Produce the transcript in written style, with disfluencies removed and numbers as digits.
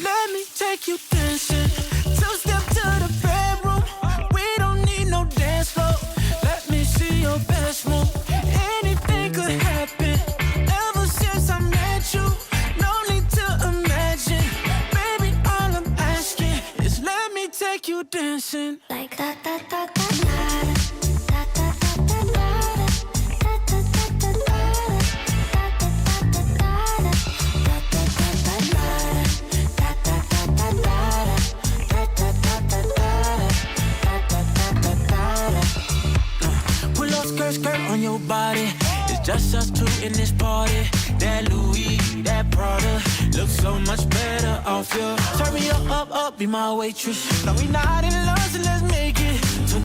Let me take you dancing. Two-step to the bedroom. We don't need no dance floor. Let me see your best move. Anything could happen. Ever since I met you, no need to imagine. Baby, all I'm asking is let me take you dancing. Like da da da da da. Skirt on your body, it's just us two in this party. That Louis, that Prada, looks so much better off you. Turn me up, be my waitress. No, we not in love, so